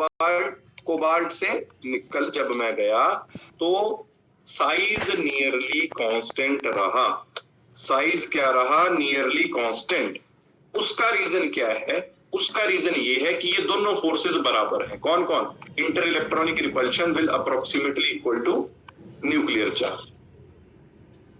Cobalt से निकल जब मैं गया तो साइज नियरली कांस्टेंट रहा। साइज क्या रहा? Nearly constant. उसका रीजन क्या है? उसका रीजन ये है कि ये दोनों फोर्सेस बराबर हैं। कौन कौन? Inter electronic repulsion will approximately equal to nuclear charge.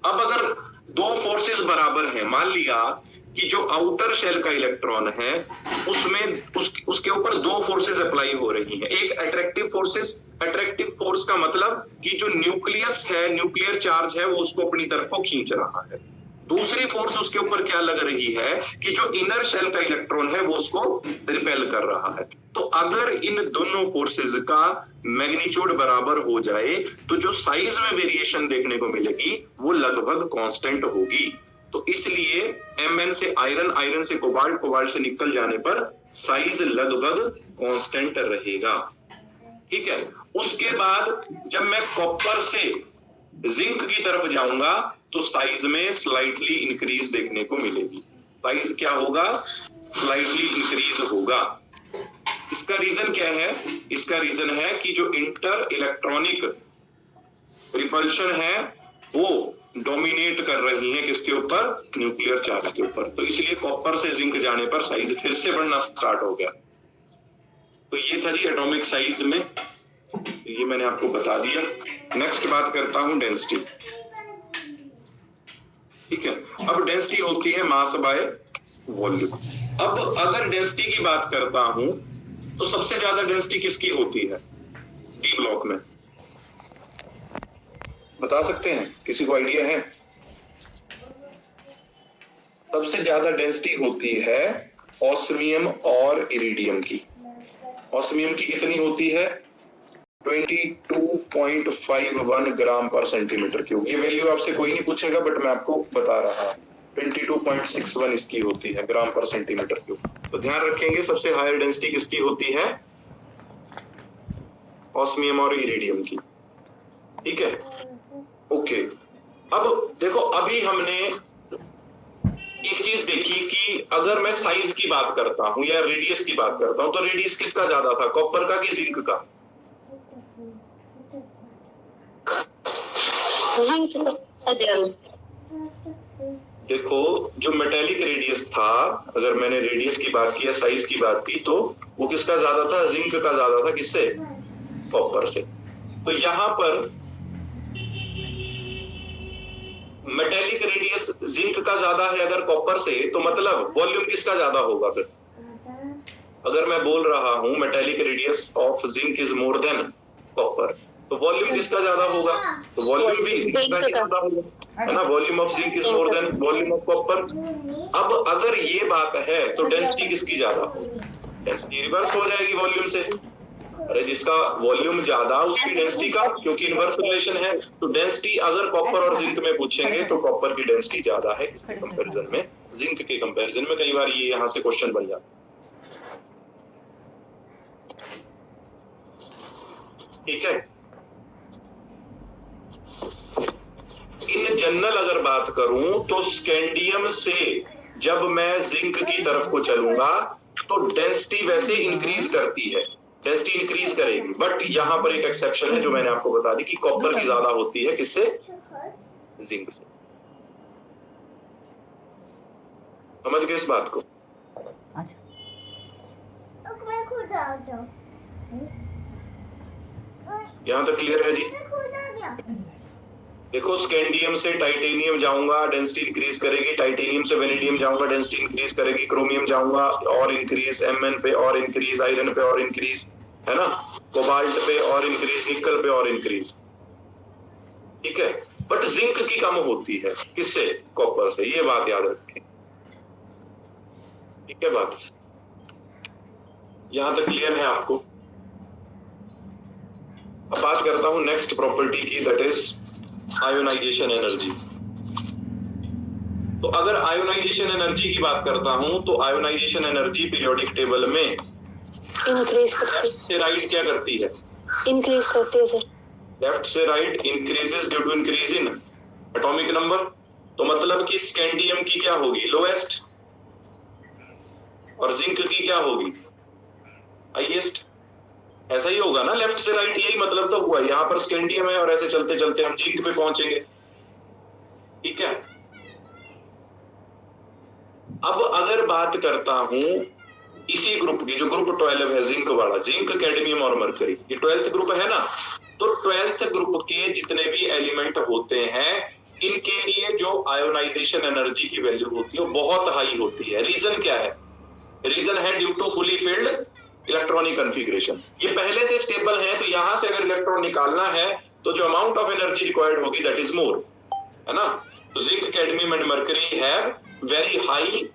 अब अगर दो फोर्सेस बराबर हैं, मान लिया कि जो आउटर शेल का इलेक्ट्रॉन है उसमें उसके ऊपर दो फोर्सेस अप्लाई हो रही हैं। एक अट्रैक्टिव फोर्सेस, अट्रैक्टिव फोर्स का मतलब कि जो न्यूक्लियस है, न्यूक्लियर चार्ज है, वो उसको अपनी तरफ को खींच रहा है। दूसरी फोर्स उसके ऊपर क्या लग रही है कि जो इनर शेल का इलेक्ट्रॉन है वो उसको रिपेल कर रहा है। तो अगर इन दोनों फोर्सेस का मैग्नीट्यूड बराबर हो जाए तो जो साइज में वेरिएशन देखने को मिलेगी वो लगभग कांस्टेंट होगी। तो इसलिए Mn से आयरन, आयरन से कोबाल्ट, कोबाल्ट से निकल जाने पर साइज लगभग कांस्टेंट रहेगा। ठीक है। उसके बाद जब मैं कॉपर से जिंक की तरफ जाऊंगा तो साइज में स्लाइटली इंक्रीज देखने को मिलेगी। साइज क्या होगा? स्लाइटली इंक्रीज होगा। इसका रीजन क्या है? इसका रीजन है कि जो इंटर इलेक्ट्रॉनिक रिपल्शन है वो डोमिनेट कर रही है किसके ऊपर? न्यूक्लियर चार्ज के ऊपर। तो इसलिए कॉपर से जिंक जाने पर साइज फिर से बढ़ना स्टार्ट हो गया। तो ये था जी एटॉमिक साइज में, ये मैंने आपको बता दिया। नेक्स्ट बात करता हूं डेंसिटी। ठीक है। अब डेंसिटी होती है मास बाय वॉल्यूम। अब अगर डेंसिटी की बात करता हूं तो सबसे ज्यादा डेंसिटी किसकी होती है डी ब्लॉक में? बता सकते हैं? किसी को आइडिया है? सबसे ज्यादा डेंसिटी होती है ऑस्मियम और इरिडियम की। ऑस्मियम की कितनी होती है? 22.51 ग्राम पर सेंटीमीटर क्यूब। ये वैल्यू आपसे कोई नहीं पूछेगा बट मैं आपको बता रहा हूं। 22.61 इसकी होती है ग्राम पर सेंटीमीटर क्यूब। तो ध्यान रखेंगे सबसे हायर डेंसिटी किसकी होती है? ऑस्मियम और इरिडियम की। ठीक है। ओके। अब देखो, अभी हमने एक चीज देखी कि अगर मैं साइज की बात करता हूं या रेडियस की बात करता हूं तो रेडियस किसका ज्यादा था? कॉपर का कि जिंक का? देखो, जो मेटेलिक रेडियस था, अगर मैंने रेडियस की बात की या साइज की बात की तो वो किसका ज्यादा था? जिंक का ज्यादा था। किससे? कॉपर से। तो यहां पर मेटेलिक रेडियस जिंक का ज्यादा है अगर कॉपर से, तो मतलब वॉल्यूम किसका ज्यादा होगा फिर? अगर मैं बोल रहा हूं metallic radius of zinc is more than copper, तो वॉल्यूम किसका ज्यादा होगा? तो वॉल्यूम भी जिंक का ज्यादा होगा, है ना? Volume of zinc is more than volume of copper. अब अगर ये बात है तो डेंसिटी किसकी ज्यादा होगी? डेंसिटी रिवर्स हो जाएगी वॉल्यूम से। अरे जिसका वॉल्यूम ज्यादा उसकी डेंसिटी का, क्योंकि इनवर्स रिलेशन है। तो डेंसिटी अगर कॉपर और जिंक में पूछेंगे तो कॉपर की डेंसिटी ज्यादा है इसके कंपैरिजन में, जिंक के कंपैरिजन में। कई बार ये यहां से क्वेश्चन बन जाता है। ठीक है। इन जनरल अगर बात करूं तो स्कैंडियम से जब मैं जिंक की तरफ को चलूंगा तो डेंसिटी वैसे इंक्रीज करती है, डेंसिटी इंक्रीज करेगी। बट यहां पर एक एक्सेप्शन है जो मैंने आपको बता दी कि कॉपर की ज्यादा होती है। किससे? जिंक से। समझ गए इस बात को? अच्छा। यहां तक क्लियर है जी? देखो, स्कैंडियम से टाइटेनियम जाऊंगा, डेंसिटी इंक्रीज करेगी। टाइटेनियम से वेनेडियम जाऊंगा, डेंसिटी इंक्रीज करेगी। क्रोमियम जाऊंगा और इंक्रीज, Mn पे और इंक्रीज, आयरन पे और इंक्रीज, है ना? कोबाल्ट पे और इंक्रीज, निकल पे और इंक्रीज। ठीक है। बट जिंक की कम होती है। किससे? कॉपर से। ये बात याद रखें। ठीक है बात? यहां तक क्लियर है आपको? अब बात करता हूं नेक्स्ट प्रॉपर्टी की, दैट इज आयोनाइजेशन एनर्जी। तो अगर आयोनाइजेशन एनर्जी की बात करता हूं तो आयोनाइजेशन एनर्जी पीरियोडिक टेबल में इंक्रीज करती है। से राइट क्या करती है? इंक्रीज करती है सर। लेफ्ट से right increases due to increase in atomic number. तो मतलब कि स्कैंडियम की क्या होगी? लोएस्ट। और जिंक की क्या होगी? हाईएस्ट। ऐसा ही होगा ना, लेफ्ट से राइट, यही मतलब तो हुआ। यहाँ पर स्कैंडियम है और ऐसे चलते चलते हम जिंक पे पहुंचेंगे। ठीक है, अब अगर बात करता हूं इसी ग्रुप की, जो ग्रुप 12 है जिंक वाला, जिंक, कैडमियम और मरकरी, ये 12th ग्रुप है ना। तो 12th ग्रुप के जितने भी एलिमेंट होते हैं, इनके लिए जो आयोनाइजेशन एनर्जी की वैल्यू होती है वो बहुत हाई होती है। रीजन क्या है? रीजन है due to fully filled electronic configuration. ये पहले से स्टेबल है, तो यहां से अगर इलेक्ट्रॉन निकालना है तो जो अमाउंट ऑफ एनर्जी रिक्वायर्ड होगी दैट इज मोर, है ना। तो zinc, cadmium and mercury have very high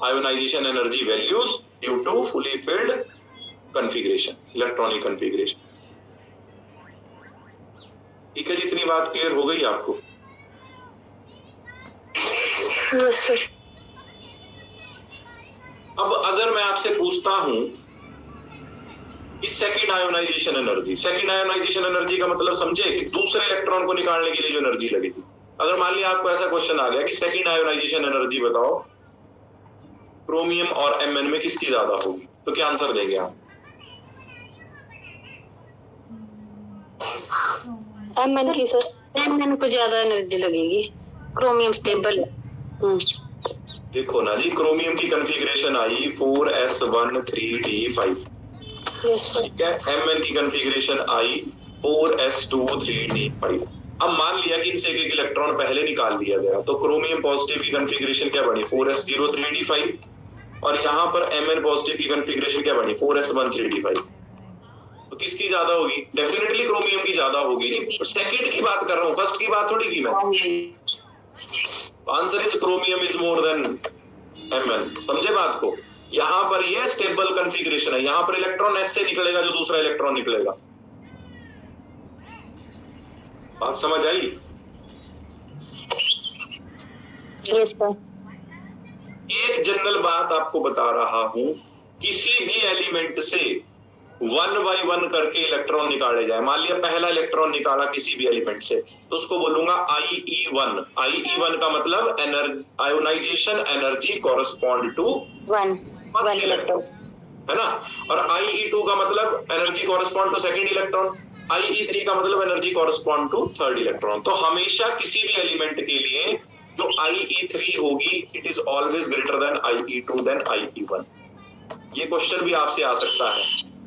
ionisation energy values due to fully filled configuration, electronic configuration. ठीक है जी, इतनी बात क्लियर हो गई आपको? Yes sir. अब अगर मैं आपसे पूछता हूं कि second ionisation energy, second ionisation energy का मतलब समझे कि दूसरे इलेक्ट्रॉन को निकालने के लिए जो एनर्जी लगेगी। अगर मान लिया आपको ऐसा क्वेश्चन आ गया कि सेकंड आयोनाइजेशन एनर्जी बताओ क्रोमियम और Mn में किसकी ज्यादा होगी, तो क्या आंसर देंगे आप? Mn की सर। Mn को ज्यादा एनर्जी लगेगी, क्रोमियम स्टेबल है। देखो ना जी, क्रोमियम की कॉन्फ़िगरेशन आई 4s1 3d5, यस सर। ठीक है। Mn की कॉन्फ़िगरेशन आई 4s2 3d5। अब मान लिया कि इनसे एक इलेक्ट्रॉन पहले निकाल लिया गया, तो क्रोमियम पॉजिटिव की कॉन्फ़िगरेशन क्या बनी? 4s0 3d5, और यहाँ पर Mn पॉजिटिव की कॉन्फ़िगरेशन क्या बनी? 4s1 3d5। तो किसकी ज्यादा होगी? डेफिनेटली क्रोमियम की ज्यादा होगी जी। सेकंड की बात कर रहा हूँ, फर्स्ट की बात थोड़ी की मैं। Answer is chromium is more than Mn। समझे बात को? यहाँ पर ये स्टेबल कॉन्फ़िगरेशन है, यहाँ पर इलेक्ट्रॉन S से निकलेगा जो दूसरा इलेक्ट्रॉन निकलेगा। बात समझ आई? Yes sir. एक जनरल बात आपको बता रहा हूं, किसी भी एलिमेंट से 1 by 1 करके इलेक्ट्रॉन निकाले जाए। मान लिया पहला इलेक्ट्रॉन निकाला किसी भी एलिमेंट से, तो उसको बोलूंगा IE1। IE1 का मतलब ionization energy correspond to 1 electron, है ना। और IE2 का मतलब energy correspond to second electron. IE3 का मतलब energy correspond to third electron. तो हमेशा किसी भी एलिमेंट के लिए जो IE3 होगी it is always greater than IE2 than IE1। ये क्वेश्चन भी आपसे आ सकता है,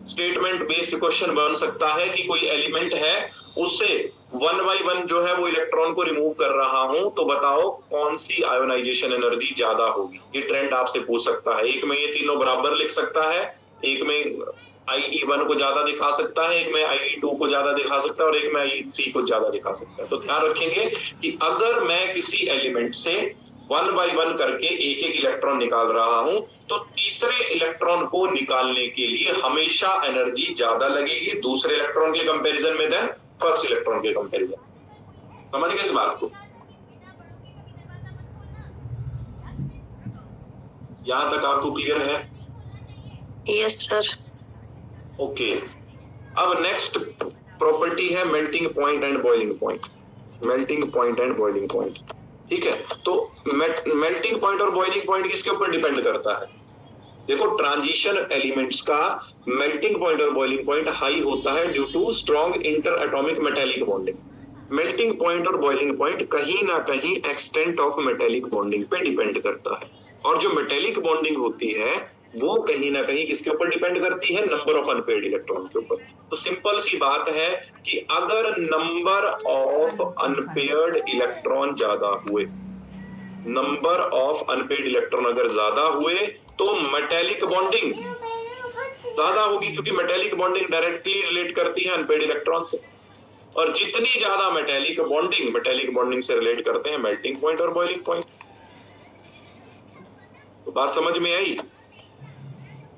स्टेटमेंट बेस्ड क्वेश्चन बन सकता है कि कोई एलिमेंट है उससे 1 by 1 जो है वो इलेक्ट्रॉन को रिमूव कर रहा हूं, तो बताओ कौन सी आयोनाइजेशन एनर्जी ज्यादा होगी। ये ट्रेंड आपसे पूछ सकता है। एक में ये तीनों बराबर लिख सकता है, एक में IE1 को ज्यादा दिखा सकता है, एक में IE2 को ज्यादा दिखा सकता है, और एक में IE3 को ज्यादा दिखा सकता है। तो ध्यान रखेंगे कि अगर मैं किसी एलिमेंट से 1 by 1 करके एक एक इलेक्ट्रॉन निकाल रहा हूं, तो तीसरे इलेक्ट्रॉन को निकालने के लिए हमेशा एनर्जी ज्यादा लगेगी दूसरे इलेक्ट्रॉन के कंपैरिजन में देन फर्स्ट इलेक्ट्रॉन के कंपैरिजन। समझ गए इस बात को? यहां तक आपको क्लियर है? Yes sir. ओके, अब नेक्स्ट प्रॉपर्टी है melting point and boiling point. Melting point and boiling point, ठीक है। तो मेल्टिंग पॉइंट और बॉइलिंग पॉइंट किसके ऊपर डिपेंड करता है? देखो, ट्रांजिशन एलिमेंट्स का मेल्टिंग पॉइंट और बॉइलिंग पॉइंट हाई होता है due to strong inter atomic metallic bonding. Melting point और बॉइलिंग पॉइंट कहीं ना कहीं एक्सटेंट ऑफ मेटेलिक बॉन्डिंग पे डिपेंड करता है, और जो मेटेलिक बॉन्डिंग होती है वो कहीं ना कहीं किसके ऊपर डिपेंड करती है? नंबर ऑफ अनपेयर्ड इलेक्ट्रॉन के ऊपर। तो सिंपल सी बात है कि अगर नंबर ऑफ अनपेयर्ड इलेक्ट्रॉन ज्यादा हुए, नंबर ऑफ अनपेयर्ड इलेक्ट्रॉन अगर ज्यादा हुए, तो मेटेलिक बॉन्डिंग ज्यादा होगी, क्योंकि मेटेलिक बॉन्डिंग डायरेक्टली रिलेट करती है अनपेयर्ड इलेक्ट्रॉन से। और जितनी ज्यादा मेटेलिक बॉन्डिंग से रिलेट करते हैं मेल्टिंग पॉइंट और बॉइलिंग पॉइंट। तो बात समझ में आई?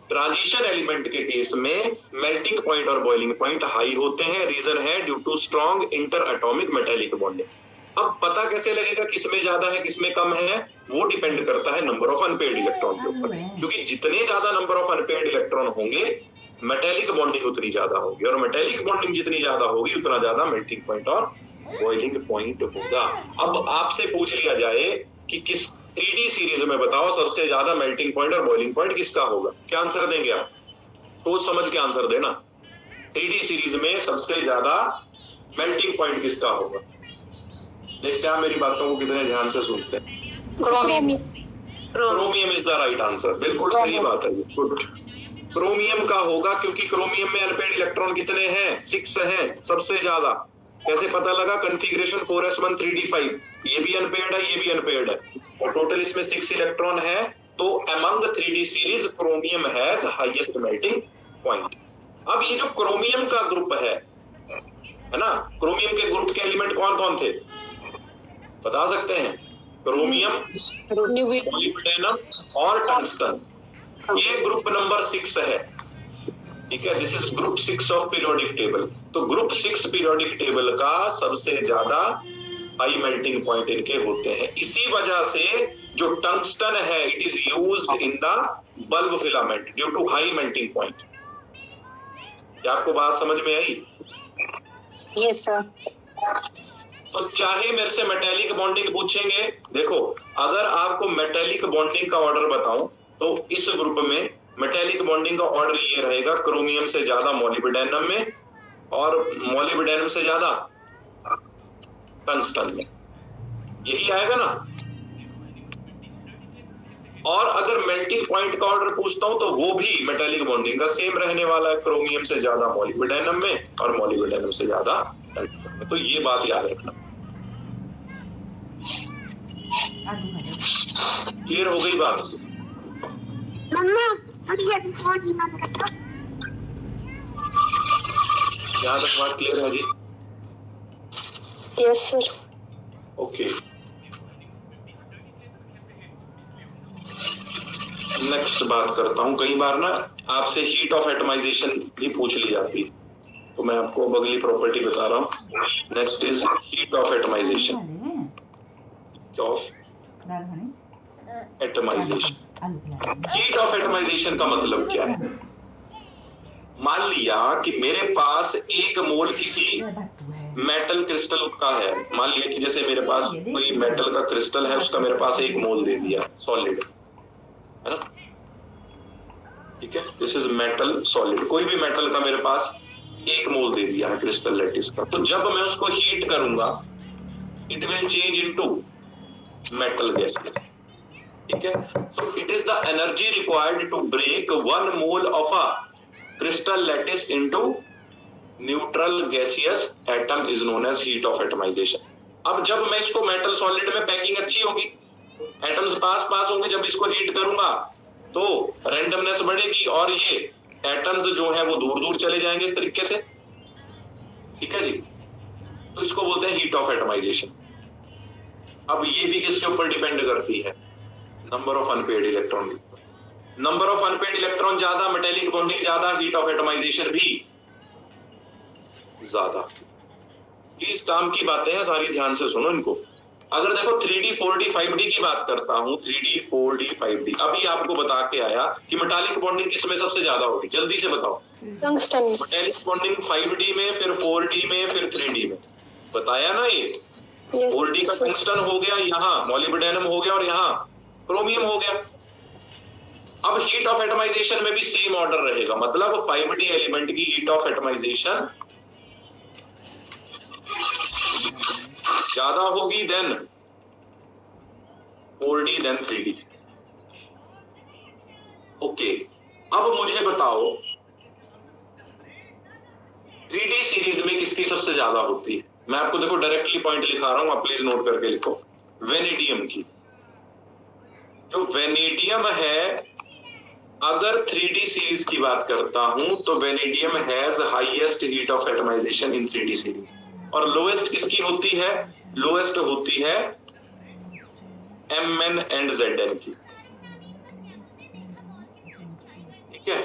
ट्रांजिशन एलिमेंट के केस में मेल्टिंग पॉइंट और बॉइलिंग पॉइंट हाई होते हैं। रीजन है due to strong inter atomic metallic bonding. अब पता कैसे लगेगा किसमें ज्यादा है किसमें कम है? वो डिपेंड करता है नंबर ऑफ अनपेयर्ड इलेक्ट्रॉन के ऊपर, क्योंकि जितने ज्यादा नंबर ऑफ अनपेयर्ड इलेक्ट्रॉन होंगे मेटेलिक बॉन्डिंग उतनी ज्यादा होगी, और मेटेलिक बॉन्डिंग जितनी ज्यादा होगी उतना ज्यादा मेल्टिंग पॉइंट और बॉइलिंग पॉइंट होगा। अब आपसे पूछ लिया जाए कि किस 3D सीरीज में बताओ सबसे ज्यादा मेल्टिंग पॉइंट और बॉइलिंग पॉइंट किसका होगा, क्या आंसर देंगे आप? सोच समझ के आंसर देना। 3D सीरीज में सबसे ज्यादा मेल्टिंग पॉइंट किसका होगा? देखते हैं आप मेरी बातों को कितने ध्यान से सुनते हैं। Chromium. Chromium is the right answer, बिल्कुल सही बात है, गुड। क्रोमियम का होगा क्योंकि क्रोमियम में अनपेयर्ड इलेक्ट्रॉन कितने हैं? 6 हैं सबसे ज्यादा। कैसे पता लगा? कॉन्फ़िगरेशन 4s1 3d5, ये भी अनपेयर्ड है, ये भी अनपेयर्ड है, और टोटल इसमें 6 इलेक्ट्रॉन है। तो among 3D series chromium has highest melting point. अब ये जो क्रोमियम का ग्रुप है ना, क्रोमियम के ग्रुप के एलिमेंट कौन कौन थे बता सकते हैं? क्रोमियम, मॉलिब्डेनम और टंगस्टन। ये ग्रुप नंबर 6 है, ठीक है। This is group 6 of periodic table. तो ग्रुप 6 पीरियोडिक टेबल का सबसे ज्यादा हाई मेल्टिंग पॉइंट इनके होते हैं। इसी वजह से जो टंगस्टन है, it is used in the bulb filament due to high melting point. क्या आपको बात समझ में आई? Yes sir. तो चाहे मेरे से मेटेलिक बॉन्डिंग पूछेंगे, देखो अगर आपको मेटेलिक बॉन्डिंग का ऑर्डर बताऊं तो इस ग्रुप में मेटेलिक बॉन्डिंग का ऑर्डर ये रहेगा, क्रोमियम से ज्यादा मॉलिब्डेनम में और मॉलिब्डेनम से ज्यादा टंगस्टन में, यही आएगा ना। और अगर मेल्टिंग पॉइंट का ऑर्डर पूछता हूं तो वो भी मेटेलिक बॉन्डिंग का सेम रहने वाला है, क्रोमियम से ज्यादा मॉलिब्डेनम में और मॉलिब्डेनम से ज्यादा टंगस्टन में। तो ये बात याद रखना। क्लियर हो गई बात? यहाँ तक बात क्लियर है जी? Yes sir. ओके, नेक्स्ट बात करता हूं। कई बार ना आपसे हीट ऑफ एटमाइजेशन भी पूछ ली जाती है, तो मैं आपको अब अगली प्रॉपर्टी बता रहा हूं। Next is heat of atomization. Of atomization, heat of atomization का मतलब क्या है? मान लिया कि मेरे पास 1 मोल किसी मेटल क्रिस्टल का है। मान लिया कि जैसे मेरे पास कोई मेटल का क्रिस्टल है, उसका मेरे पास 1 मोल दे दिया सॉलिड, है ना, ठीक है। दिस इज मेटल सॉलिड, कोई भी मेटल का मेरे पास 1 मोल दे दिया है क्रिस्टल लैटिस का। तो जब मैं उसको हीट करूंगा, it will change into metal gas, ठीक है। So it is the energy required to break 1 mole of a crystal lattice into neutral gaseous atom is known as heat of atomization. अब जब मैं इसको मेटल सॉलिड में, packing अच्छी होगी, atoms पास पास होंगे, जब इसको हीट करूंगा तो रैंडमनेस बढ़ेगी और ये एटम्स जो है वो दूर दूर चले जाएंगे इस तरीके से, ठीक है जी। तो इसको बोलते हैं हीट ऑफ एटमाइजेशन। अब ये भी किसके ऊपर डिपेंड करती है? Number of unpaired electron. Number of unpaired electron ज्यादा, मेटेलिक बॉन्डिंग ज्यादा, हीट ऑफ एटमाइजेशन भी ज्यादा। प्लीज काम की बातें हैं, सारी ध्यान से सुनो इनको। अगर देखो 3D 4D 5D की बात करता हूं, 3D 4D 5D, अभी आपको बता के आया कि मेटालिक बॉन्डिंग किसमें सबसे ज्यादा होगी, जल्दी से बताओ। टंगस्टन। मेटालिक बॉन्डिंग 5D में, फिर 4D में, फिर 3D में, बताया ना ये। 4D का टंगस्टन हो गया, यहाँ मॉलिब्डेनम हो गया और यहाँ क्रोमियम हो गया। अब हीट ऑफ एटमाइजेशन में भी सेम ऑर्डर रहेगा, मतलब 5D एलिमेंट की हीट ऑफ एटमाइजेशन ज्यादा होगी then 4D then 3D। Okay, अब मुझे बताओ 3D सीरीज में किसकी सबसे ज्यादा होती है? मैं आपको देखो डायरेक्टली पॉइंट लिखा रहा हूं, आप प्लीज नोट करके लिखो। वेनेडियम की। जो वेनेडियम है, अगर 3D सीरीज की बात करता हूं तो vanadium has highest heat of atomization in 3D series. और लोएस्ट किसकी होती है? लोएस्ट होती है Mn एंड Zn की, ठीक है।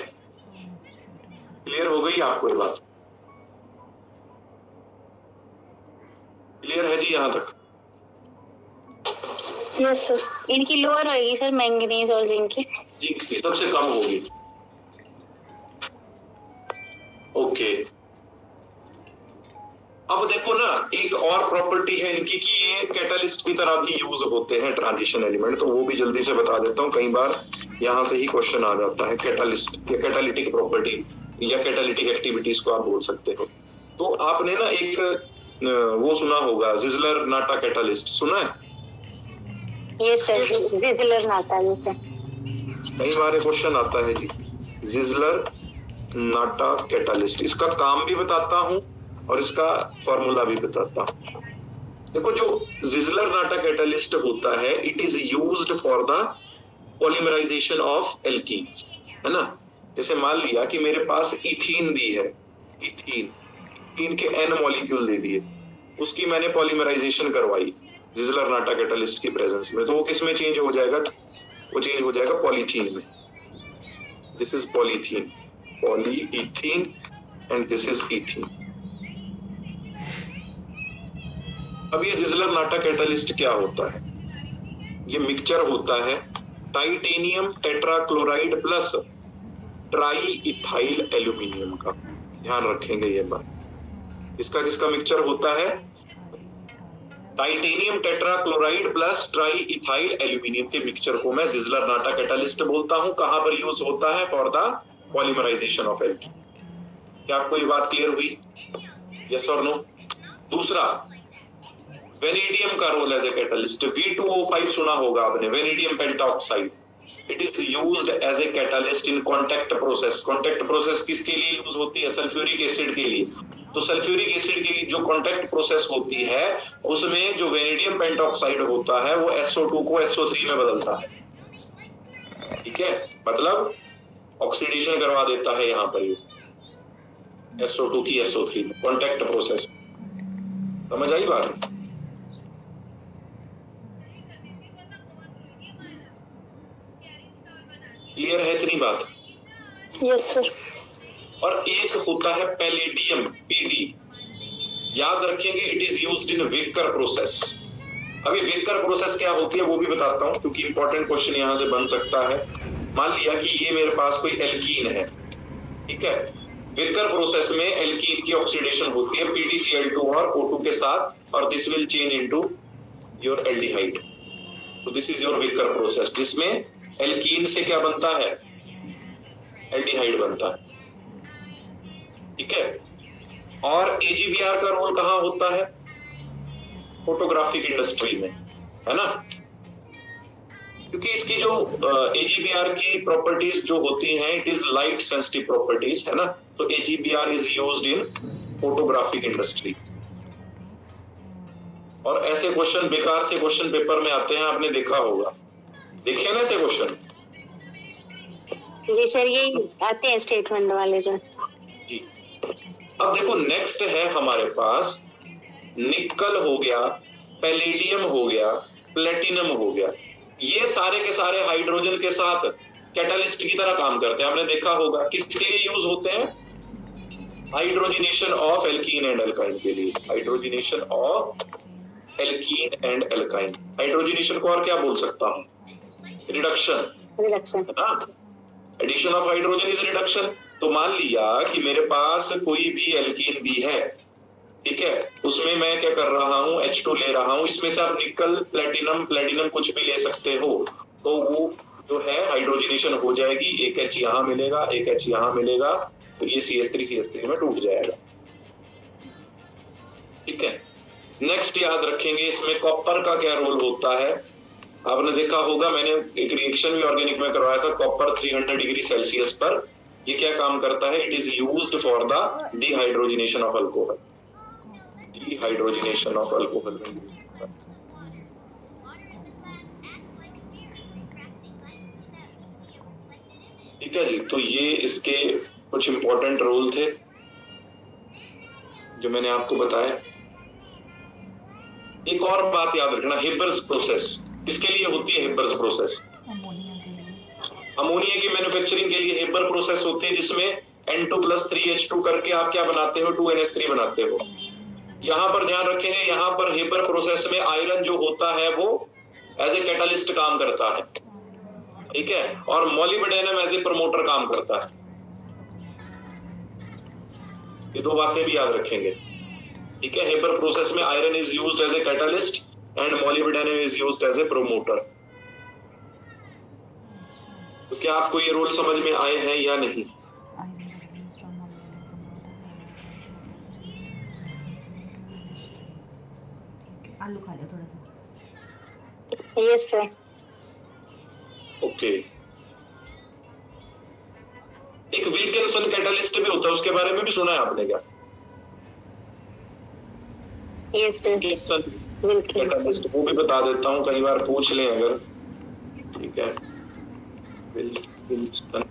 क्लियर हो गई आपको ये बात? क्लियर है जी यहां तक? Yes sir. इनकी लोअर होगी सर, मैंगनीज और जिंक की। जिंक की सबसे कम होगी। ओके, अब देखो ना, एक और प्रॉपर्टी है इनकी कि ये कैटालिस्ट की तरह भी यूज होते हैं ट्रांजिशन एलिमेंट, तो वो भी जल्दी से बता देता हूं। कई बार यहां से ही क्वेश्चन आ जाता है, कैटालिस्ट या कैटालिटिक प्रॉपर्टी या कैटालिटिक एक्टिविटीज को आप बोल सकते हो। तो आपने ना एक वो सुना होगा, जिजलर नाटा कैटालिस्ट, सुना है? यस सर, जिजलर नाटा। यस सर, कई बार क्वेश्चन आता है जी, जिजलर नाटा कैटालिस्ट। इसका काम भी बताता हूं और इसका फॉर्मूला भी बताता हूं। देखो, जो जिजलर नाटा कैटालिस्ट होता है, it is used for the polymerization of alkenes, है ना। जैसे मान लिया कि मेरे पास इथीन दी है, इथीन के n मॉलिक्यूल दे दिए, उसकी मैंने पॉलीमराइजेशन करवाई जिजलर नाटा कैटालिस्ट की प्रेजेंस में, तो वो किस में चेंज हो जाएगा? वो चेंज हो जाएगा पॉलीथीन में। This is polythene, polyethene, and this is ethene. अब ये जिजलर नाटा कैटालिस्ट क्या होता है? ये मिक्सचर होता है titanium tetrachloride plus try ethyl aluminium का। ध्यान रखेंगे ये बात। इसका किसका मिक्सचर होता है? Titanium tetrachloride plus try ethyl aluminium के मिक्सचर को मैं जिजलर नाटा कैटालिस्ट बोलता हूं। कहां पर यूज होता है? For the polymerization of alkene. क्या आपको ये बात क्लियर हुई? यस और नो? दूसरा, वेनेडियम का role as a catalyst. V2O5 सुना होगा आपने, vanadium pentoxide. It is used as a catalyst in contact process. Contact process किसके लिए यूज होती है? सल्फ्यूरिक एसिड के लिए। तो सल्फ्यूरिक एसिड की जो कॉन्टैक्ट प्रोसेस होती है, उसमें जो वेनेडियम पेंटॉक्साइड होता है वो SO2 को SO3 में बदलता है। ठीक है, मतलब ऑक्सीडेशन करवा देता है यहां पर, ये SO2 की SO3 में, कॉन्टैक्ट प्रोसेस। समझ आई बात? क्लियर है इतनी बात? Yes sir. और एक होता है पैलेडियम, PD। याद रखेंगे, it is used in Wacker process. अभी विकर प्रोसेस क्या होती है वो भी बताता हूं, क्योंकि इंपॉर्टेंट क्वेश्चन यहां से बन सकता है। मान लिया कि ये मेरे पास कोई एल्कीन है, ठीक है। विकर प्रोसेस में एल्कीन की ऑक्सीडेशन होती है PDCl2 और O2 के साथ, और this will change into your aldehyde. तो this is your Wacker process, जिसमें एल्कीन से क्या बनता है? एल्डिहाइड बनता है। ठीक है। और AGBR का रोल कहां होता है? फोटोग्राफिक इंडस्ट्री में, है ना। क्योंकि इसकी जो AGBR की प्रॉपर्टीज जो होती हैं, it is light sensitive properties, है ना। तो AGBR is used in photographic industry. और ऐसे क्वेश्चन, बेकार से क्वेश्चन पेपर में आते हैं, आपने देखा होगा। देखे ना ऐसे क्वेश्चन? जी सर, ये आते हैं स्टेटमेंट वाले जो। जी। अब देखो, नेक्स्ट है हमारे पास निकल हो गया, पैलेडियम हो गया, प्लेटिनम हो गया। ये सारे के सारे हाइड्रोजन के साथ कैटालिस्ट की तरह काम करते हैं। आपने देखा होगा किसके लिए यूज होते हैं? Hydrogenation of alkene and alkyne के लिए। Hydrogenation of alkene and alkyne. Hydrogenation को और क्या बोल सकता हूं? Reduction. Addition of hydrogen is reduction. तो मान लिया कि मेरे पास कोई भी एल्कीन दी है, ठीक है, उसमें मैं क्या कर रहा हूं? H2 ले रहा हूं। इसमें से आप निकल, प्लेटिनम कुछ भी ले सकते हो। तो वो जो है हाइड्रोजिनेशन हो जाएगी, एक H यहां मिलेगा, एक H यहां मिलेगा, तो ये CH3 में टूट जाएगा। ठीक है। नेक्स्ट याद रखेंगे, इसमें कॉपर का क्या रोल होता है? आपने देखा होगा, मैंने एक रिएक्शन भी ऑर्गेनिक में करवाया था, कॉपर 300 डिग्री सेल्सियस पर। ये क्या काम करता है? It is used for the dehydrogenation of alcohol. Dehydrogenation of alcohol. ठीक है जी। तो ये इसके कुछ इंपॉर्टेंट रोल थे जो मैंने आपको बताया। एक और बात याद रखना, हेबर्स प्रोसेस किसके लिए होती है? हेबर्स प्रोसेस अमोनिया की मैन्युफैक्चरिंग के लिए हेबर प्रोसेस होती है, जिसमें N2+3H2 करके आप क्या बनाते हो? 2NH3 बनाते हो। यहां पर ध्यान रखेंगे, यहां पर हेबर प्रोसेस में आयरन जो होता है वो एज ए कैटालिस्ट काम करता है, ठीक है, और मॉलिब्डेनम एज ए प्रमोटर काम करता है। ये दो बातें भी याद रखेंगे, ठीक है। हेबर प्रोसेस में iron is used as a catalyst and molybdenum is used as a promoter. तो क्या आपको ये रोल समझ में आए हैं या नहीं? आलू खा लिया थोड़ा सा। Yes sir. ओके। एक विल्किंसन कैटलिस्ट भी होता है, उसके बारे में भी सुना है आपने क्या? Yes sir. कैटलिस्ट वो भी बता देता हूँ, कई बार पूछ लें अगर। ठीक है, विल्किंसन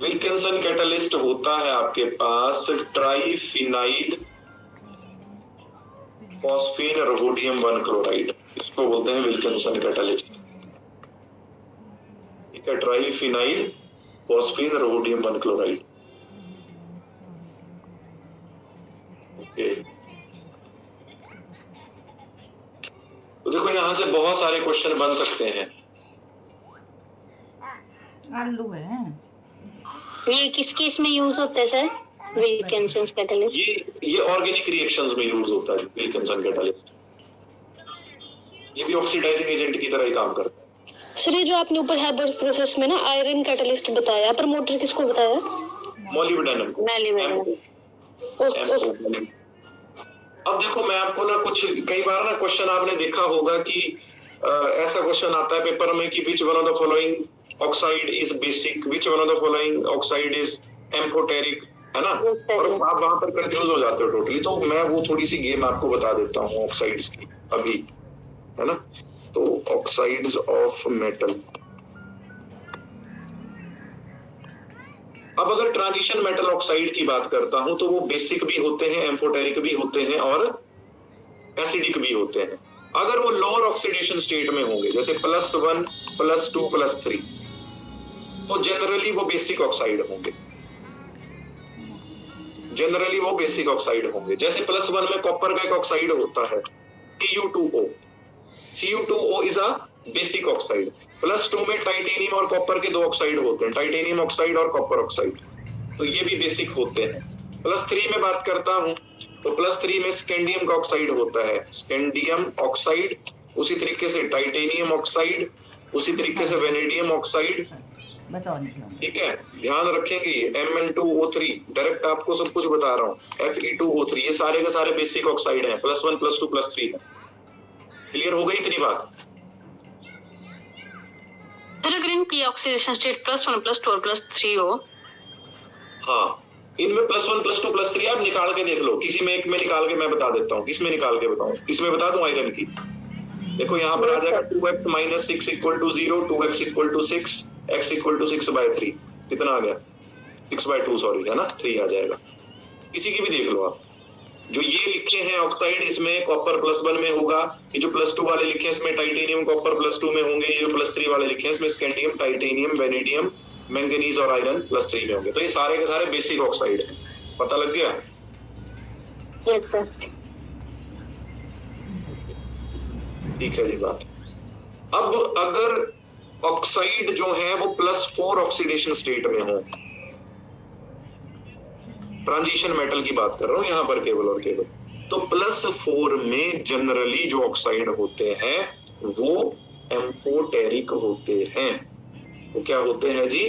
विल्किंसन कैटलिस्ट होता है आपके पास ट्राइफिनाइल फॉस्फीन रोडियम 1 क्लोराइड, इसको बोलते हैं विल्किंसन कैटलिस्ट। ठीक है, triphenyl phosphine rhodium 1 chloride. Okay, तो देखो यहां से बहुत सारे क्वेश्चन बन सकते हैं। आलू है। ये किस केस में यूज होता है सर विल्किंसन कैटलिस्ट? ये ऑर्गेनिक रिएक्शंस में यूज होता है विल्किंसन कैटलिस्ट। ये भी ऑक्सीडाइजिंग एजेंट की तरह ही काम करता है। सर ये जो आपने ऊपर हैबर्स प्रोसेस में ना आयरन कैटलिस्ट बताया, प्रमोटर किसको बताया? मॉलिब्डेनम को। अब देखो मैं आपको ना कुछ, कई बार ना क्वेश्चन आपने देखा होगा कि ऐसा क्वेश्चन आता है पेपर में कि which one of the following oxide is basic, which one of the following oxide is amphoteric, है ना? और आप वहां पर कंफ्यूज हो जाते हो टोटली। तो मैं वो थोड़ी सी गेम आपको बता देता हूँ ऑक्साइड्स की अभी, है ना? तो ऑक्साइड्स ऑफ मेटल, अब अगर ट्रांजिशन मेटल ऑक्साइड की बात करता हूं तो वो बेसिक भी होते हैं, एम्फोटेरिक भी होते हैं और एसिडिक भी होते हैं। अगर वो लोअर ऑक्सीडेशन स्टेट में होंगे जैसे +1 +2 +3 तो जनरली वो बेसिक ऑक्साइड होंगे, जनरली वो बेसिक ऑक्साइड होंगे। जैसे +1 में कॉपर का एक ऑक्साइड होता है Cu2O, Cu2O is a basic oxide. +2 में टाइटेनियम और कॉपर के 2 ऑक्साइड होते हैं, टाइटेनियम ऑक्साइड और कॉपर ऑक्साइड, तो ये भी बेसिक होते हैं। +3 में बात करता हूं तो +3 में स्कैंडियम का ऑक्साइड होता है, स्कैंडियम ऑक्साइड, उसी तरीके से टाइटेनियम ऑक्साइड, उसी तरीके से वेनेडियम ऑक्साइड। बस और निकलो। ठीक है, ध्यान रखेंगे Mn2O3, डायरेक्ट आपको सब कुछ बता रहा हूँ, Fe2O3, ये सारे के सारे बेसिक ऑक्साइड हैं +1 +2 +3 में। क्लियर हो गई इतनी बात? सर अगर इनकी ऑक्सीडेशन स्टेट +1 +2 और +3 हो, हाँ इनमें +1 +2 +3 आप निकाल के देख लो, किसी में एक में निकाल के मैं बता देता हूँ। किसमें निकाल के बताऊँ? इसमें बता दूं आयरन की। देखो यहाँ पर आ जाएगा 2x - 6 = 0, 2x = 6, x = 6/3, कितना आ गया? 6/2 सॉरी, है ना, 3 आ जाएगा। किसी की भी देख लो आप, जो ये लिखे हैं ऑक्साइड इसमें कॉपर +1 में होगा, ये जो +2 वाले लिखे हैं इसमें टाइटेनियम कॉपर +2 में होंगे, ये जो +3 वाले लिखे हैं इसमें स्कैंडियम टाइटेनियम वेनेडियम मैंगनीज और आयरन +3 में होंगे। तो ये सारे के सारे बेसिक ऑक्साइड हैं, पता लग गया? Yes sir. ठीक है जी बात। अब अगर ऑक्साइड जो है वो +4 ऑक्सीडेशन स्टेट में हो, ट्रांजिशन मेटल की बात कर रहा हूं यहां पर केवल और केवल, तो +4 में जनरली जो ऑक्साइड होते हैं वो एम्फोटेरिक होते हैं। वो क्या होते हैं जी?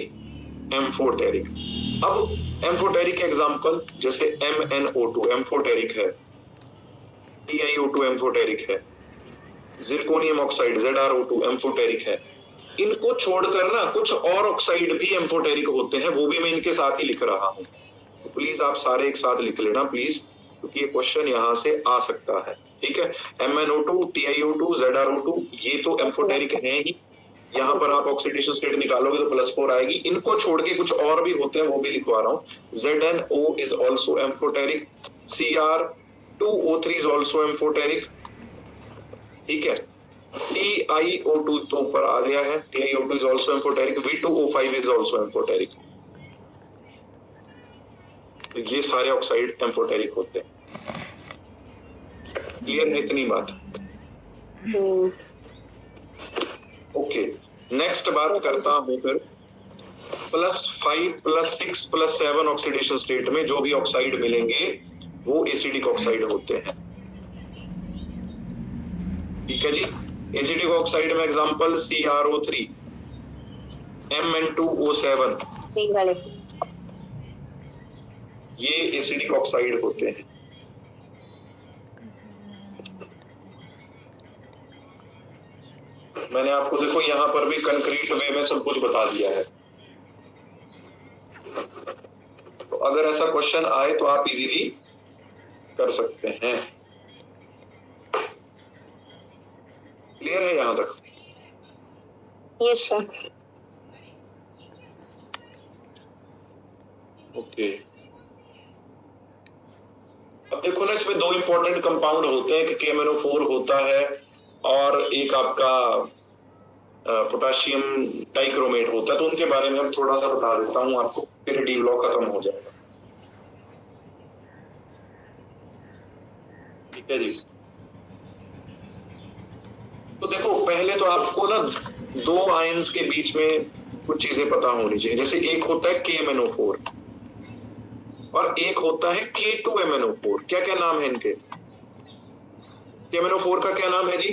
एम्फोटेरिक। अब एम्फोटेरिक एग्जांपल जैसे MnO2 एम्फोटेरिक है, TiO2 एम्फोटेरिक है, जिरकोनियम ऑक्साइड ZrO2 एम्फोटेरिक है। इनको छोड़कर ना कुछ और ऑक्साइड भी एम्फोटेरिक होते हैं, वो भी मैं इनके साथ ही लिख रहा हूं, तो प्लीज आप सारे एक साथ लिख लेना प्लीज, क्योंकि ये क्वेश्चन यहां से आ सकता है। ठीक है, MnO2 TiO2 ZrO2 ये तो एम्फोटेरिक है ही, यहाँ पर आप ऑक्सीडेशन स्टेट निकालोगे तो +4 आएगी। इनको छोड़ के कुछ और भी होते हैं, वो भी लिखवा रहा हूँ। ZnO is also amphoteric, Cr2O3 is also amphoteric. ठीक है, TiO2 तो ऊपर आ गया है, TiO2 is also amphoteric, V2O5 is also amphoteric. तो ये सारे ऑक्साइड एम्फोटेरिक होते हैं। क्लियर है इतनी बात? ओके, नेक्स्ट बात करता हूं फिर +5 +6 +7 ऑक्सीडेशन स्टेट में जो भी ऑक्साइड मिलेंगे वो एसिडिक ऑक्साइड होते हैं। ठीक है जी, एसिडिक ऑक्साइड में एग्जांपल CrO3, Mn2O7, ये एसिडिक ऑक्साइड होते हैं। मैंने आपको देखो यहाँ पर भी कंक्रीट वे में सब कुछ बता दिया है। तो अगर ऐसा क्वेश्चन आए तो आप इजीली कर सकते हैं। क्लियर है यहां तक? Yes sir. ओके। अब देखो ना, इसमें दो इंपॉर्टेंट कंपाउंड होते हैं कि KMnO4 होता है और एक आपका पोटाशियम डाइक्रोमेट होता है। तो उनके बारे में हम थोड़ा सा बता देता हूं आपको, फिर डी ब्लॉक खत्म हो जाएगा। ठीक है जी। तो देखो पहले तो आपको ना दो आयंस के बीच में कुछ चीजें पता होनी चाहिए। जैसे एक होता है KMnO4 और एक होता है K2MnO4। क्या क्या नाम है इनके? KMnO4 का क्या नाम है जी?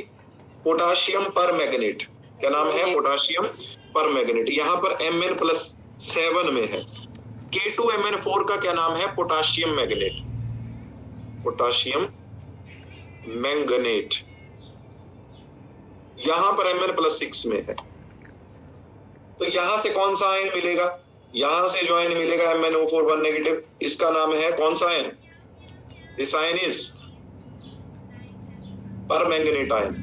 पोटाशियम पर मैग्नेट। क्या नाम है? पोटाशियम पर मैग्नेट। यहाँ पर Mn+7 में है। K2Mn4 का क्या नाम है? Potassium magnet, potassium manganate. यहां पर Mn+6 में है। तो यहां से कौन सा आयन मिलेगा? यहां से जो आयन मिलेगा MnO4 1 नेगेटिव, इसका नाम है कौन सा ion? This ion is permanganate ion.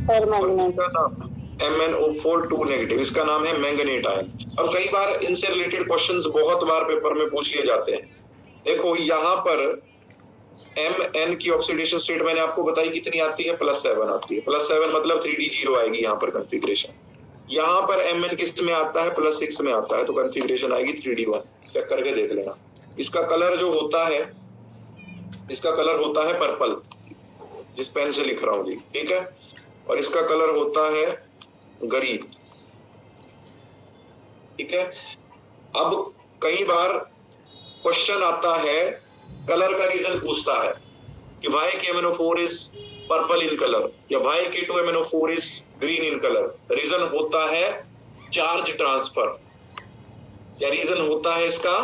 Permanganate इसका नाम MnO4 2 नेगेटिव, इसका नाम है मैंगनेट आयन। अब कई बार इनसे रिलेटेड क्वेश्चंस बहुत बार पेपर में पूछ लिए जाते हैं। देखो यहाँ पर Mn की ऑक्सीडेशन स्टेट मैंने आपको बताई कितनी आती है? +7 आती है। +7 मतलब 3d0 आएगी यहाँ पर कॉन्फ़िगरेशन। यहाँ पर Mn किस में आता है? +6 में आता है, तो कॉन्फ़िगरेशन आएगी 3d1। चेक करके देख लेना। इसका कलर जो होता है, इसका कलर होता है पर्पल, जिस पेन से लिख रहा हूं जी, ठीक है। और इसका कलर होता है ग्रीन, ठीक है। अब कई बार क्वेश्चन आता है, कलर का रीजन पूछता है कि why KMnO4 is purple in color या why K2MnO4 is green in color। Reason होता है चार्ज ट्रांसफर। क्या रीजन होता है इसका?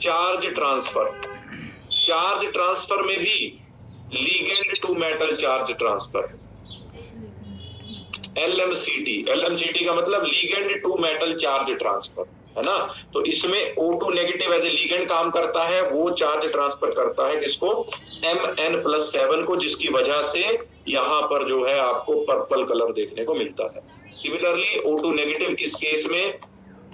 Charge transfer. चार्ज ट्रांसफर में भी ligand to metal charge transfer, LMCT का मतलब ligand to metal charge transfer, है ना। तो इसमें O2 negative as a ligand काम करता है, वो चार्ज ट्रांसफर करता है किसको? Mn+7 को, जिसकी वजह से यहाँ पर जो है आपको पर्पल कलर देखने को मिलता है। सिमिलरली O2 नेगेटिव इस केस में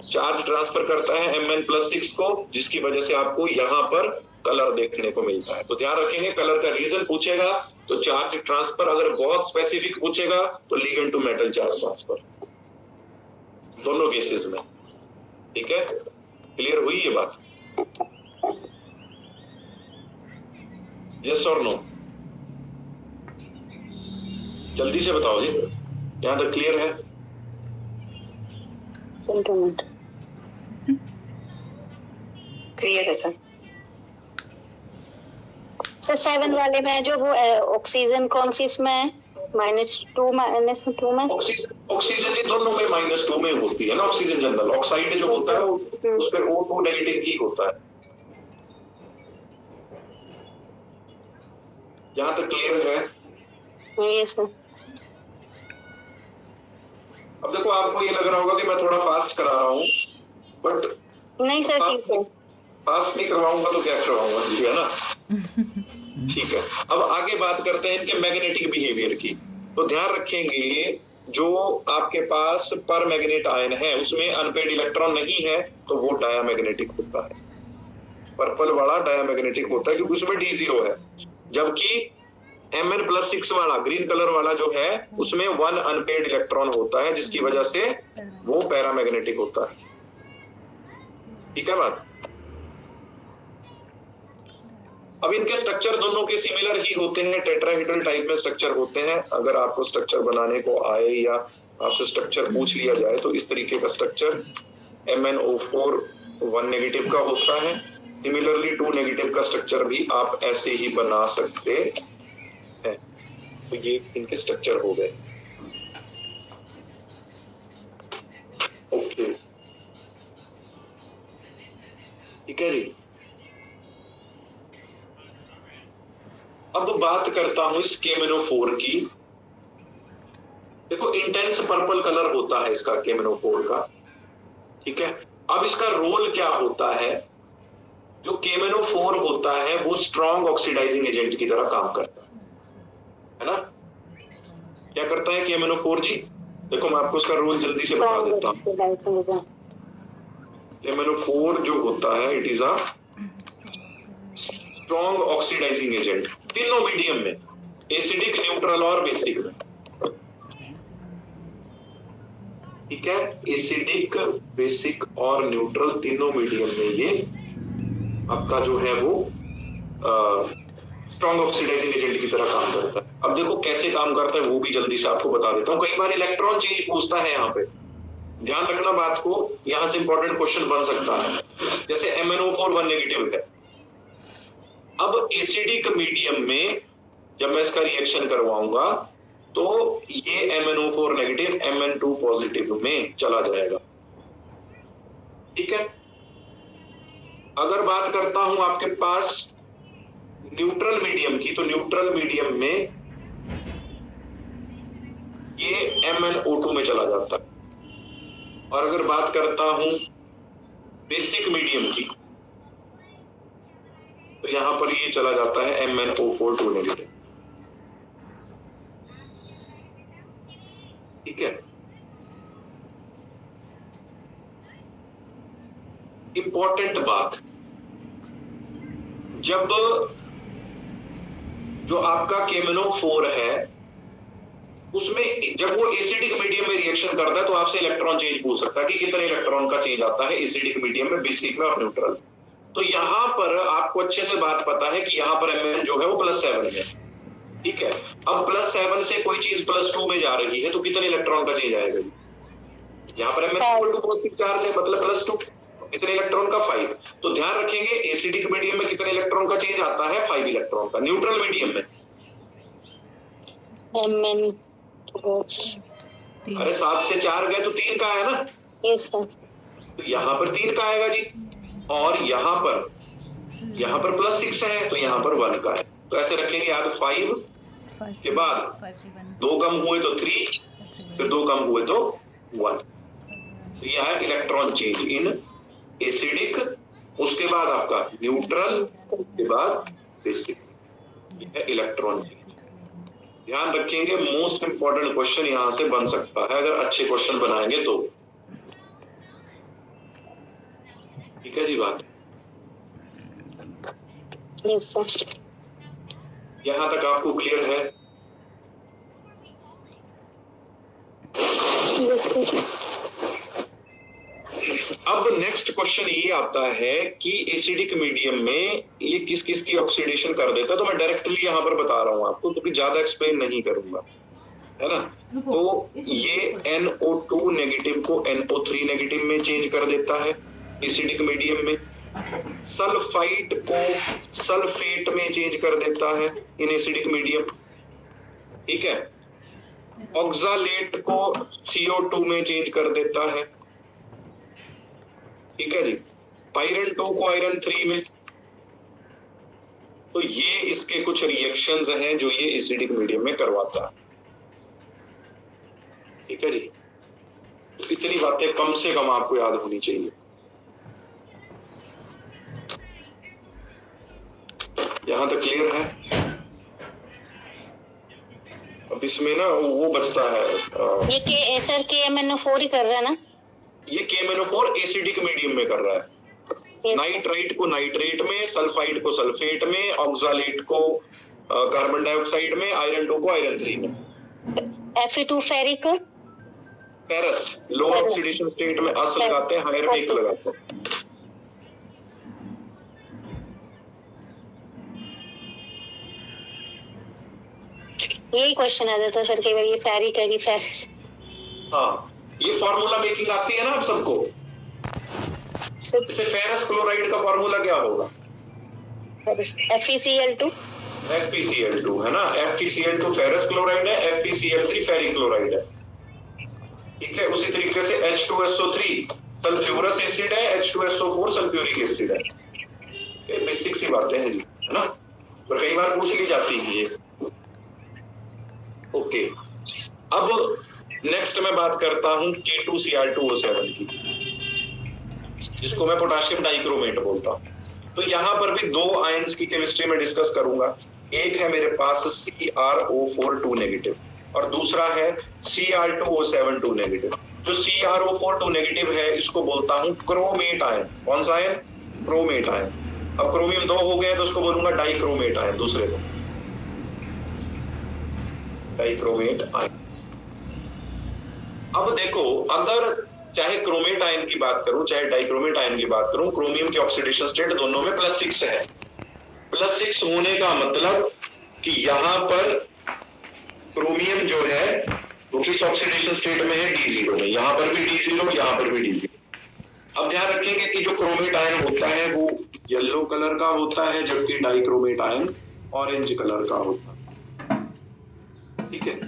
चार्ज ट्रांसफर करता है Mn+6 को, जिसकी वजह से आपको यहाँ पर कलर देखने को मिलता है। तो ध्यान रखेंगे, कलर का रीजन पूछेगा तो चार्ज ट्रांसफर, अगर बहुत स्पेसिफिक पूछेगा तो ligand to metal charge transfer, दोनों केसेस में। ठीक है, क्लियर हुई ये बात? यस और नो? जल्दी से बताओ जी, यहां तक क्लियर है? क्लियर है सर। सर 7 वाले में जो वो ऑक्सीजन कौन सी इसमें है? -2 में ऑक्सीजन ये दोनों में -2 में होती है ना। ऑक्सीजन जनरल ऑक्साइड जो होता है उस पे O2 नेगेटिव ही होता है। यहाँ तक क्लियर है? Yes sir. अब देखो आपको ये लग रहा होगा कि मैं थोड़ा फास्ट करा रहा हूँ, बट नहीं सर ठीक है। फास्ट नहीं करवाऊंगा तो क्या करवाऊंगा, ठीक है ना। ठीक है, अब आगे बात करते हैं इनके मैग्नेटिक बिहेवियर की। तो ध्यान रखेंगे, जो आपके पास पर मैग्नेट आयन है उसमें अनपेड इलेक्ट्रॉन नहीं है, तो वो डायामैग्नेटिक होता है। पर्पल वाला डायामैग्नेटिक होता है क्योंकि उसमें D0 है। जबकि Mn+6 वाला ग्रीन कलर वाला जो है उसमें 1 अनपेड इलेक्ट्रॉन होता है, जिसकी वजह से वो पैरामैग्नेटिक होता है। ठीक है बात? अब इनके स्ट्रक्चर दोनों के सिमिलर ही होते हैं, टेट्राहेड्रल टाइप में स्ट्रक्चर होते हैं। अगर आपको स्ट्रक्चर बनाने को आए या आपसे स्ट्रक्चर पूछ लिया जाए तो इस तरीके का स्ट्रक्चर MnO4 1 नेगेटिव का होता है। सिमिलरली 2 नेगेटिव का स्ट्रक्चर भी आप ऐसे ही बना सकते हैं। तो ये इनके स्ट्रक्चर हो गए। ओके, ठीक है जी। अब बात करता हूं इस KMnO4 की। देखो इंटेंस पर्पल कलर होता है इसका KMnO4 का, ठीक है। अब इसका रोल क्या होता है? जो KMnO4 होता है वो स्ट्रॉन्ग ऑक्सीडाइजिंग एजेंट की तरह काम करता है ना। क्या करता है KMnO4 जी? देखो मैं आपको इसका रोल जल्दी से बता देता हूँ। KMnO4 जो होता है it is a strong oxidizing agent तीनों मीडियम में, एसिडिक, न्यूट्रल और बेसिक में, ठीक है। एसिडिक, बेसिक और न्यूट्रल तीनों मीडियम में ये आपका जो है वो स्ट्रॉन्ग ऑक्सीडाइजिंग एजेंट की तरह काम करता है। अब देखो कैसे काम करता है वो भी जल्दी से आपको बता देता हूँ। कई बार इलेक्ट्रॉन चेंज पूछता है, यहाँ पे ध्यान रखना बात को, यहां से इंपॉर्टेंट क्वेश्चन बन सकता है। जैसे MnO4 1 नेगेटिव है, अब एसिडिक मीडियम में जब मैं इसका रिएक्शन करवाऊंगा तो ये MnO4 नेगेटिव Mn2 पॉजिटिव में चला जाएगा, ठीक है। अगर बात करता हूं आपके पास न्यूट्रल मीडियम की, तो न्यूट्रल मीडियम में ये MnO2 में चला जाता है। और अगर बात करता हूं बेसिक मीडियम की, तो यहां पर ये चला जाता है MnO4 2 नेगेटिव, ठीक है। इंपॉर्टेंट बात, जब जो आपका KMnO4 है उसमें जब वो एसिडिक मीडियम में रिएक्शन करता है तो आपसे इलेक्ट्रॉन चेंज पूछ सकता है कि कितने इलेक्ट्रॉन का चेंज आता है एसिडिक मीडियम में, बेसिक में और न्यूट्रल। तो यहां पर आपको अच्छे से बात पता है कि यहां पर Mn जो है वो +7 है, ठीक है। अब +7 से कोई चीज +2 में जा रही है तो कितने इलेक्ट्रॉन का चेंज आएगा? यहाँ पर Mn पॉजिटिव चार्ज है मतलब +2, कितने इलेक्ट्रॉन का? 5। तो ध्यान रखेंगे एसिडिक मीडियम में कितने इलेक्ट्रॉन का चेंज आता है? 5 इलेक्ट्रॉन का। न्यूट्रल मीडियम में Mn अरे 7 से 4 गए तो 3 का है ना, यस सर। तो यहाँ पर 3 का आएगा जी। और यहाँ पर +6 है तो यहाँ पर 1 का है। तो ऐसे रखेंगे याद, 5 के बाद 2 कम हुए तो 3, फिर 2 कम हुए तो 1। तो यह है इलेक्ट्रॉन चेंज इन एसिडिक, उसके बाद आपका न्यूट्रल, उसके बाद बेसिक, यह है इलेक्ट्रॉन चेंज। ध्यान रखेंगे मोस्ट इंपॉर्टेंट क्वेश्चन यहां से बन सकता है अगर अच्छे क्वेश्चन बनाएंगे तो, ठीक है जी बात। Yes sir. यहां तक आपको क्लियर है? Yes sir. अब नेक्स्ट क्वेश्चन ये आता है कि एसिडिक मीडियम में ये किस किस की ऑक्सीडेशन कर देता है। तो मैं डायरेक्टली यहाँ पर बता रहा हूँ आपको, क्योंकि ज्यादा एक्सप्लेन नहीं करूंगा, है ना। तो ये NO2 नेगेटिव को NO3 नेगेटिव में चेंज कर देता है एसिडिक मीडियम में। सल्फाइड को सल्फेट में चेंज कर देता है इन एसिडिक मीडियम, ठीक है। ऑक्सालेट को CO2 में चेंज कर देता है, ठीक है जी। आयरन 2 को आयरन 3 में। तो ये इसके कुछ रिएक्शंस हैं जो ये एसिडिक मीडियम में करवाता है, ठीक है जी। तो इतनी बातें कम से कम आपको याद होनी चाहिए। यहां तक क्लियर है? अब इसमें ना वो बचता है ये सर KMnO4 ही कर रहा है ना? ये KMnO4 एसिडिक मीडियम में कर रहा है। नाइट्राइट को नाइट्रेट में, सल्फाइड को सल्फेट में, ऑक्सालेट को कार्बन डाइऑक्साइड में, आयरन 2 को आयरन 3 में। Fe2 फेरिक, फेरस लो ऑक्सीडेशन स्टेट में अस लगाते हैं, हायर में एक लगाते हैं। यही क्वेश्चन आ जाता है सर कई बार, ये फेरिक है कि फेरिस। हाँ, ये फॉर्मूला मेकिंग आती है ना आप सबको। जैसे फेरस क्लोराइड का फॉर्मूला क्या होगा? FeCl2 है ना। FeCl2 फेरस क्लोराइड है, FeCl3 फेरिक क्लोराइड है, ठीक है। उसी तरीके से H2SO3 सल्फ्यूरस एसिड है, H2SO4 सल्फ्यूरिक एसिड है। ये बेसिक सी बातें हैं जी, है ना। तो कई बार पूछ ली जाती है ये। ओके, अब नेक्स्ट मैं बात करता हूं K2Cr2O7 की, जिसको मैं पोटाशियम डाइक्रोमेट बोलता हूं। तो यहां पर भी दो आयंस की केमिस्ट्री में डिस्कस करूंगा। एक है मेरे पास CrO4 2 नेगेटिव और दूसरा है Cr2O7 2 नेगेटिव। जो CrO4 2 नेगेटिव है इसको बोलता हूं क्रोमेट आयन। कौन सा आयन? Chromate ion. अब क्रोमियम 2 हो गया तो उसको बोलूंगा डाइक्रोमेट आयन, दूसरे को डाइक्रोमेट आयन। अब देखो, अगर चाहे क्रोमेट आयन की बात करूं चाहे डाइक्रोमेट आयन की बात करूं, क्रोमियम की ऑक्सीडेशन स्टेट दोनों में +6 है। +6 होने का मतलब कि यहां पर क्रोमियम जो है वो किस ऑक्सीडेशन स्टेट में है? D0 में। यहां पर भी D0, यहां पर भी D0। अब ध्यान रखेंगे कि जो क्रोमेट आयन होता है वो येलो कलर का होता है, जबकि डाइक्रोमेट आयन ऑरेंज कलर का होता है, ठीक है।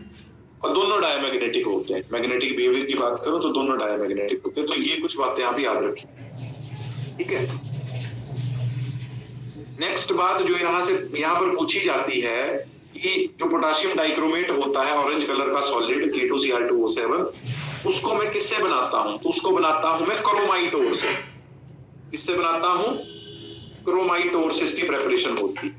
और दोनों डायमैग्नेटिक होते हैं। मैग्नेटिक बिहेवियर की बात करो तो दोनों डायमैग्नेटिक होते हैं। तो ये कुछ बातें आप याद रखें, ठीक है। नेक्स्ट बात जो यहाँ पर पूछी जाती है कि जो पोटाशियम डाइक्रोमेट होता है ऑरेंज कलर का सॉलिड K2Cr2O7, उसको मैं किससे बनाता हूं? तो उसको बनाता हूं मैं क्रोमाइट ओर से। किससे बनाता हूं? क्रोमाइट ओर से इसकी प्रेपरेशन होती है।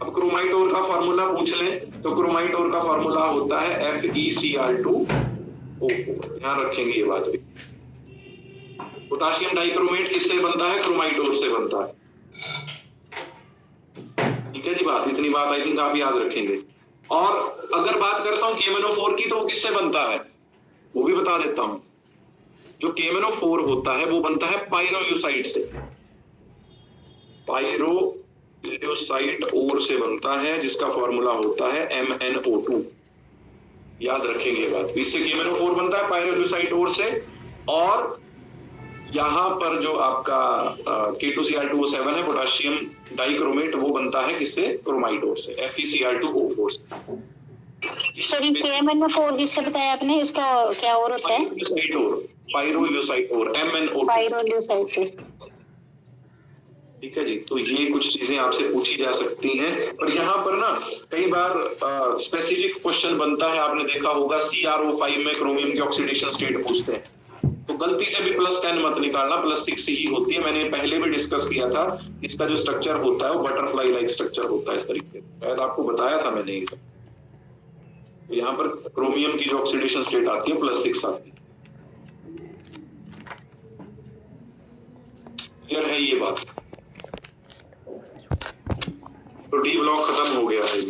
अब क्रोमाइट ओर का फार्मूला पूछ लें तो क्रोमाइट ओर का फार्मूला होता है FeCr2O4। ध्यान रखेंगे ये बात भी। पोटाशियम डाइक्रोमेट किससे बनता है? क्रोमाइट ओर से बनता है, ठीक है जी। बात इतनी बात आई थिंक आप याद रखेंगे। और अगर बात करता हूं KMnO4 की तो वो किससे बनता है वो भी बता देता हूं। जो KMnO4 होता है वो बनता है पायरोल्यूसाइड से। पायरोल्यूसाइड ओर से बनता है, जिसका फॉर्मूला होता है MnO2। याद रखेंगे ये बात। इससे KMnO4 बनता है पायरोल्यूसाइड ओर से। और यहां पर जो आपका K2Cr2O7 है पोटाशियम डाइक्रोमेट, वो बनता है किससे? क्रोमाइट ओर से, FeCr2O4 से। सर KMnO4 किससे बताया आपने? इसका क्या और होता है? पायरोल्यूसाइड ओर MnO2। पायरोल्यूसाइड, ठीक है जी। तो ये कुछ चीजें आपसे पूछी जा सकती हैं। और यहाँ पर ना कई बार स्पेसिफिक क्वेश्चन बनता है, आपने देखा होगा CrO5 में क्रोमियम की ऑक्सीडेशन स्टेट पूछते हैं, तो गलती से भी +10 मत निकालना, +6 ही होती है। मैंने पहले भी डिस्कस किया था, इसका जो स्ट्रक्चर होता है वो बटरफ्लाई लाइक स्ट्रक्चर होता है इस तरीके से। शायद आपको बताया था मैंने ये। तो यहाँ पर क्रोमियम की जो ऑक्सीडेशन स्टेट आती है +6 आती है। क्लियर है ये बात? तो D ब्लॉक खत्म हो गया है,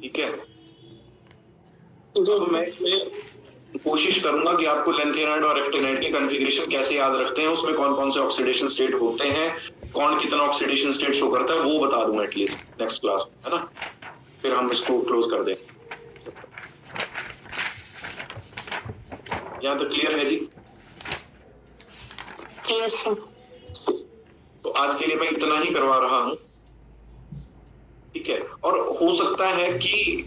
ठीक है। तो मैं कोशिश करूंगा कि आपको लेंथेनाइड और एक्टिनाइड के कॉन्फ़िगरेशन कैसे याद रखते हैं, उसमें कौन कौन से ऑक्सीडेशन स्टेट होते हैं, कौन कितना ऑक्सीडेशन स्टेट शो करता है, वो बता दूं एटलीस्ट नेक्स्ट क्लास में, है ना। फिर हम इसको क्लोज कर दें। यहाँ तो क्लियर है जी? Yes sir. तो आज के लिए मैं इतना ही करवा रहा हूं, ठीक है। और हो सकता है कि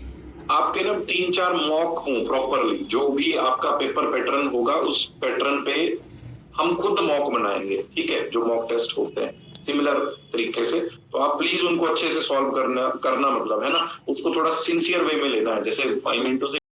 आपके ना 3-4 मॉक हों प्रॉपरली। जो भी आपका पेपर पैटर्न होगा उस पैटर्न पे हम खुद मॉक बनाएंगे, ठीक है। जो मॉक टेस्ट होते हैं सिमिलर तरीके से, तो आप प्लीज उनको अच्छे से सॉल्व करना मतलब, है ना, उसको थोड़ा सिंसियर वे में लेना है। जैसे आई मीन टू से